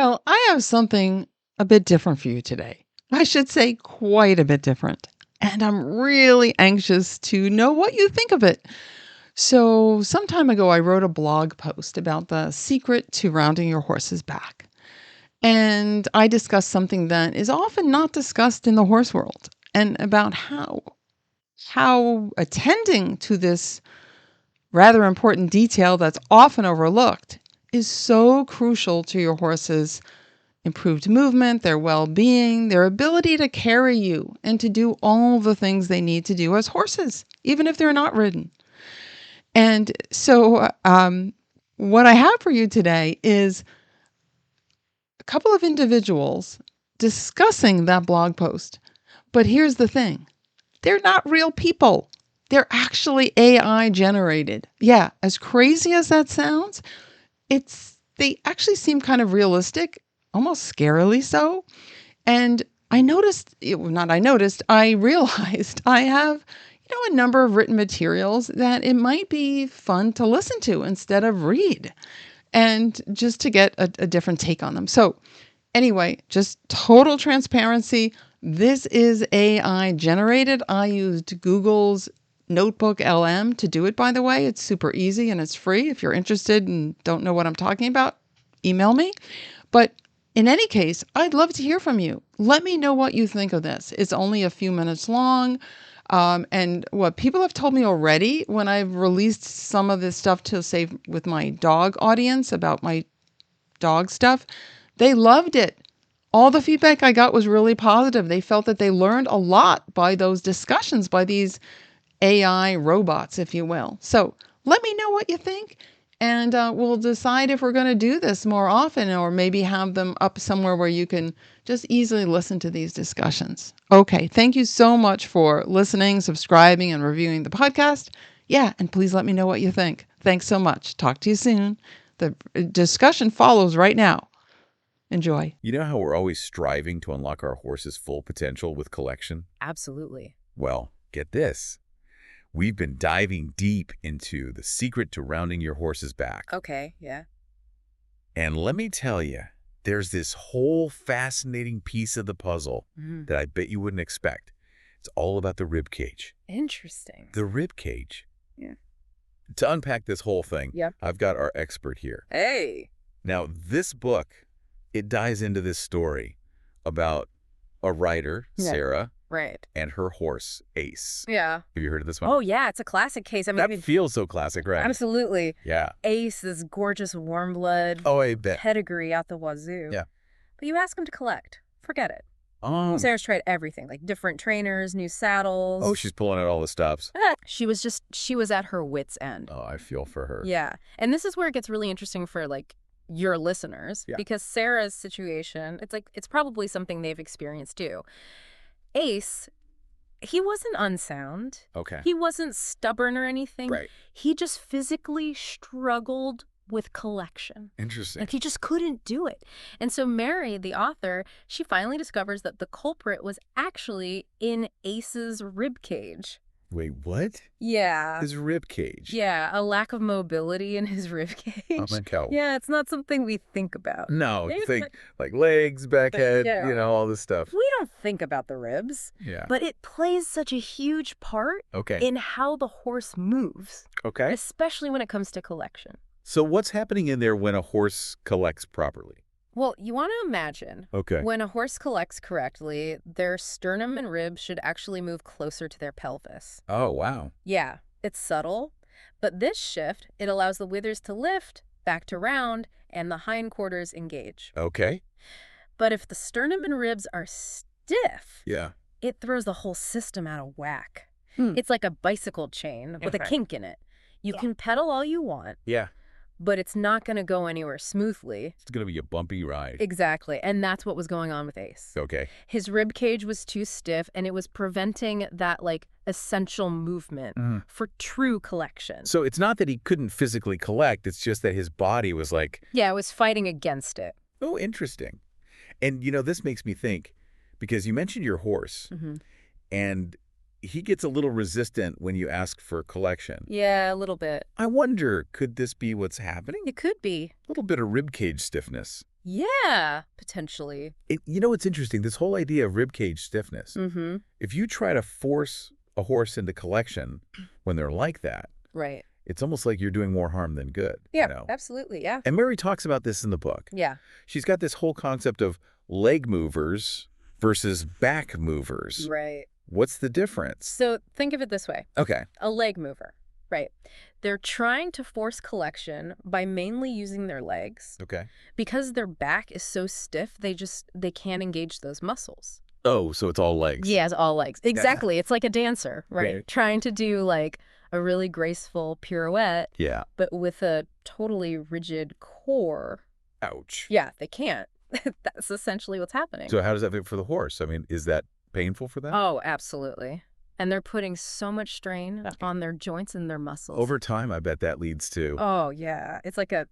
Well, I have something a bit different for you today. I should say quite a bit different. And I'm really anxious to know what you think of it. So, some time ago, I wrote a blog post about the secret to rounding your horse's back. And I discussed something that is often not discussed in the horse world and about how attending to this rather important detail that's often overlooked is so crucial to your horse's improved movement, their well-being, their ability to carry you and to do all the things they need to do as horses, even if they're not ridden. And so what I have for you today is a couple of individuals discussing that blog post. But here's the thing. They're not real people. They're actually AI generated. Yeah, as crazy as that sounds, they actually seem kind of realistic, almost scarily so. And I realized I have, a number of written materials that it might be fun to listen to instead of read, and just to get a different take on them. So anyway, just total transparency. This is AI generated. I used Google's Notebook LM to do it, by the way. It's super easy and it's free. If you're interested and don't know what I'm talking about, email me. But in any case, I'd love to hear from you. Let me know what you think of this. It's only a few minutes long. And what people have told me already when I've released some of this stuff to say with my dog audience about my dog stuff, they loved it. All the feedback I got was really positive. They felt that they learned a lot by those discussions, by these AI robots, if you will. So let me know what you think, and we'll decide if we're going to do this more often or maybe have them up somewhere where you can just easily listen to these discussions. Okay, thank you so much for listening, subscribing, and reviewing the podcast. Yeah, and please let me know what you think. Thanks so much. Talk to you soon. The discussion follows right now. Enjoy. You know how we're always striving to unlock our horse's full potential with collection? Absolutely. Well, get this. We've been diving deep into the secret to rounding your horse's back. Okay, yeah. And let me tell you, there's this whole fascinating piece of the puzzle that I bet you wouldn't expect. It's all about the rib cage. Interesting. The rib cage. Yeah. To unpack this whole thing, Yep. I've got our expert here. Hey! Now, this book, it dives into this story about a writer, Yeah. Sarah, Right. and her horse, Ace. Yeah. Have you heard of this one? Oh, yeah, it's a classic case. I mean, That feels so classic, right? absolutely. Yeah. Ace, this gorgeous warm blood Oh, I bet. pedigree out the wazoo. Yeah. But you ask him to collect. Forget it. Oh. Sarah's tried everything, like different trainers, new saddles. Oh, she's pulling out all the stops. She was at her wit's end. Oh, I feel for her. Yeah. And this is where it gets really interesting for your listeners, Yeah. because Sarah's situation, it's probably something they've experienced too. Ace, he wasn't unsound. Okay. He wasn't stubborn or anything. Right. He just physically struggled with collection. Interesting. Like, he just couldn't do it. And so Mary, the author, she finally discovers that the culprit was actually in Ace's rib cage. Wait, what? Yeah. His rib cage. Yeah, a lack of mobility in his rib cage. Oh, my cow. Yeah, it's not something we think about. No, you think like legs, back head, Yeah. all this stuff. We don't think about the ribs, Yeah. but it plays such a huge part Okay. in how the horse moves, Okay. especially when it comes to collection. So what's happening in there when a horse collects properly? Well, you want to imagine Okay. when a horse collects correctly, their sternum and ribs should actually move closer to their pelvis. Oh, wow. Yeah, it's subtle, but this shift, it allows the withers to lift, back to round, and the hindquarters engage. Okay. But if the sternum and ribs are stiff, Yeah. it throws the whole system out of whack. Hmm. It's like a bicycle chain with a Okay. kink in it. You can pedal all you want, Yeah. but it's not going to go anywhere smoothly. It's going to be a bumpy ride. Exactly. And that's what was going on with Ace. Okay. His rib cage was too stiff, and it was preventing that essential movement for true collection. So it's not that he couldn't physically collect, it's just that his body was like, Yeah, it was fighting against it. oh, interesting. And, this makes me think, because you mentioned your horse, and he gets a little resistant when you ask for collection. Yeah, a little bit. I wonder, could this be what's happening? It could be. A little bit of rib cage stiffness. Yeah, potentially. You know what's interesting? This whole idea of ribcage stiffness. Mm-hmm. If you try to force a horse into collection when they're like that, Right. it's almost like you're doing more harm than good. Yeah, absolutely. Yeah. And Mary talks about this in the book. Yeah. She's got this whole concept of leg movers versus back movers. Right. What's the difference? So think of it this way. Okay. A leg mover. Right. They're trying to force collection by mainly using their legs. Okay. Because their back is so stiff, they can't engage those muscles. Oh, so it's all legs. Yeah, it's all legs. Exactly. It's like a dancer, right? Right. Trying to do like a really graceful pirouette, Yeah. but with a totally rigid core. Ouch. Yeah, they can't. That's essentially what's happening. So how does that fit for the horse? I mean, is that painful for them? Oh, absolutely. And they're putting so much strain on their joints and their muscles. Over time, I bet that leads to... Oh, yeah. It's like a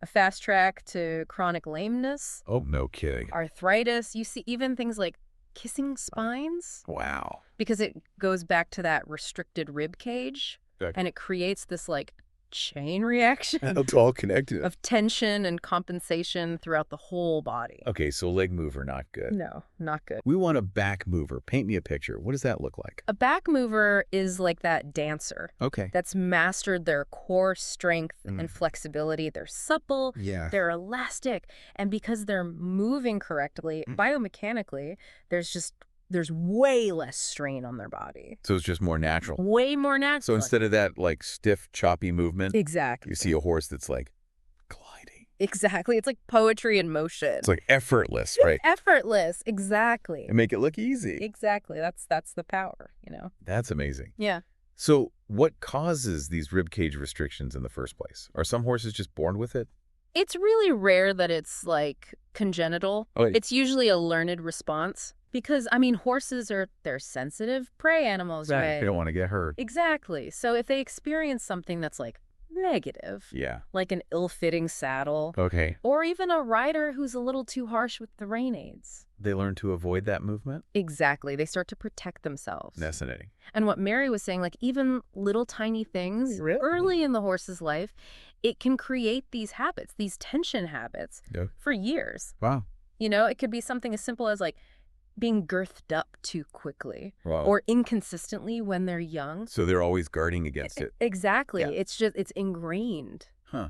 fast track to chronic lameness, Oh, no kidding. arthritis. You see even things like kissing spines Wow. because it goes back to that restricted rib cage Okay. and it creates this like chain reaction It's all connected. of tension and compensation throughout the whole body. Okay, so leg mover, not good. No, not good. We want a back mover. Paint me a picture. What does that look like? A back mover is like that dancer Okay. that's mastered their core strength and flexibility. They're supple, Yeah. they're elastic, and because they're moving correctly, biomechanically, there's way less strain on their body. So it's just more natural. Way more natural. So instead of that like stiff, choppy movement, Exactly. you see a horse that's like gliding. Exactly. It's like poetry in motion. It's like effortless, right? Effortless. Exactly. And make it look easy. Exactly. That's the power, That's amazing. Yeah. So what causes these ribcage restrictions in the first place? Are some horses just born with it? It's really rare that it's like congenital. Oh, It's usually a learned response because, horses they're sensitive prey animals, right? They don't want to get hurt. Exactly. So if they experience something that's like negative, Yeah. like an ill-fitting saddle, Okay. or even a rider who's a little too harsh with the rein aids. They learn to avoid that movement? Exactly. They start to protect themselves. Fascinating. And what Mary was saying, like even little tiny things Really? early in the horse's life, it can create these habits, these tension habits Yeah. for years. Wow. It could be something as simple as like being girthed up too quickly Wow. or inconsistently when they're young. So they're always guarding against it. Exactly. Yeah. It's ingrained. Huh.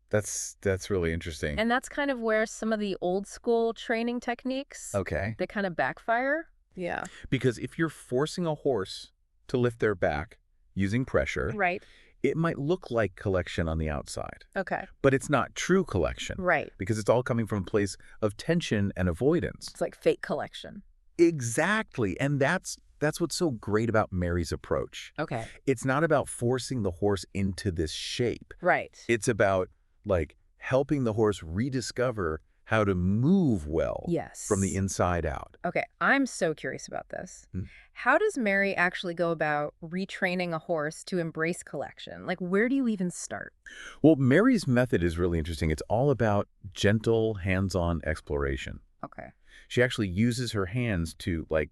That's really interesting. And that's kind of where some of the old school training techniques, Okay. they kind of backfire. Yeah. Because if you're forcing a horse to lift their back using pressure, Right. it might look like collection on the outside, Okay. but it's not true collection. Right. Because it's all coming from a place of tension and avoidance. It's like fake collection. Exactly. And that's what's so great about Mary's approach. Okay. It's not about forcing the horse into this shape. Right. It's about like helping the horse rediscover how to move well Yes. from the inside out. Okay, I'm so curious about this. How does Mary actually go about retraining a horse to embrace collection? Like, where do you even start? Well, Mary's method is really interesting. It's all about gentle, hands-on exploration. Okay. She actually uses her hands to like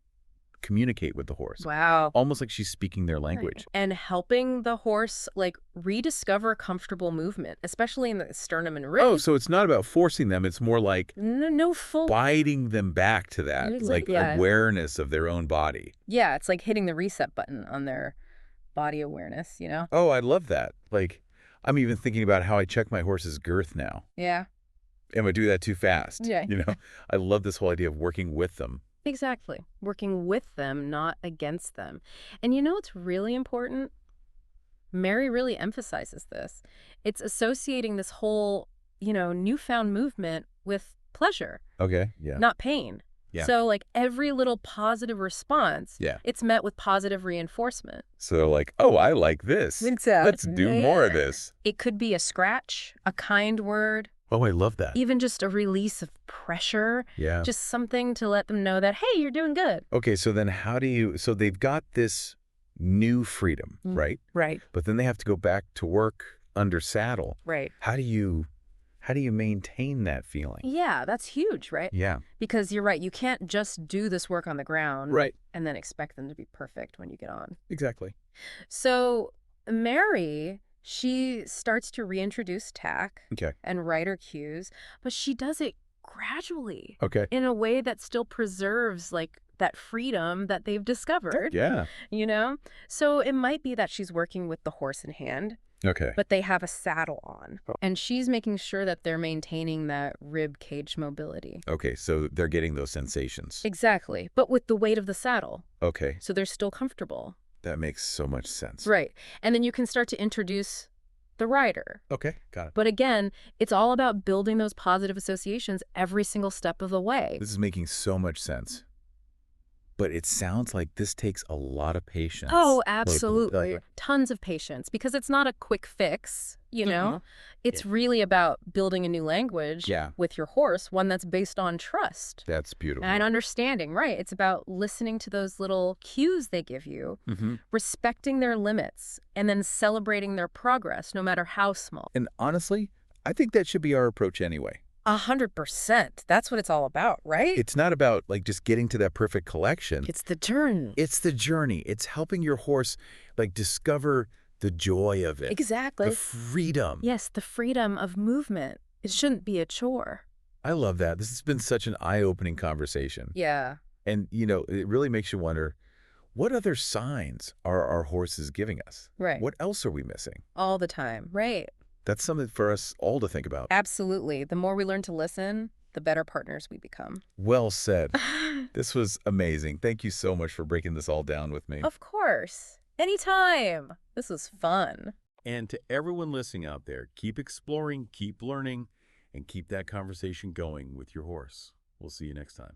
communicate with the horse, Wow. almost like she's speaking their language. And helping the horse, like, rediscover comfortable movement, especially in the sternum and ribs. Oh, so it's not about forcing them. It's more like No full... guiding them back to that, like Yeah. awareness of their own body. Yeah, it's like hitting the reset button on their body awareness, Oh, I love that. Like, I'm even thinking about how I check my horse's girth now. Yeah. Am I do that too fast? Yeah. I love this whole idea of working with them. Exactly. Working with them, not against them. And what's really important? Mary really emphasizes this. It's associating this whole, newfound movement with pleasure, Okay. Yeah. not pain. Yeah. So like every little positive response, Yeah. it's met with positive reinforcement. So they're like, oh, I like this. So. Let's do more of this. It could be a scratch, a kind word, Oh, I love that. even just a release of pressure, Yeah. just something to let them know that, hey, you're doing good. Okay, so then so they've got this new freedom, right? Right. But then they have to go back to work under saddle. Right. How do you maintain that feeling? Yeah, that's huge, right? Yeah. Because you're right, you can't just do this work on the ground Right. and then expect them to be perfect when you get on. Exactly. So Mary She starts to reintroduce tack Okay. and rider cues, but she does it gradually Okay. in a way that still preserves like that freedom that they've discovered, Yeah. you know? So it might be that she's working with the horse in hand, Okay. but they have a saddle on. Oh. And she's making sure that they're maintaining that rib cage mobility. Okay, so they're getting those sensations. Exactly, but with the weight of the saddle. Okay, So they're still comfortable. that makes so much sense. Right. And then you can start to introduce the rider. Okay, got it. But again, it's all about building those positive associations every single step of the way. This is making so much sense. But it sounds like this takes a lot of patience. Oh, absolutely. Like, Tons of patience, because it's not a quick fix, you know? It's Yeah. really about building a new language Yeah. with your horse, one that's based on trust That's beautiful. and understanding, right? It's about listening to those little cues they give you, respecting their limits, and then celebrating their progress, no matter how small. And honestly, I think that should be our approach anyway. 100%. That's what it's all about, right? It's not about like just getting to that perfect collection. It's the journey. It's the journey. It's helping your horse like discover the joy of it. Exactly. The freedom. Yes, the freedom of movement. It shouldn't be a chore. I love that. This has been such an eye-opening conversation. Yeah. And, you know, it really makes you wonder, what other signs are our horses giving us? Right. What else are we missing? All the time. Right. That's something for us all to think about. Absolutely. The more we learn to listen, the better partners we become. Well said. This was amazing. Thank you so much for breaking this all down with me. Of course. Anytime. This was fun. And to everyone listening out there, keep exploring, keep learning, and keep that conversation going with your horse. We'll see you next time.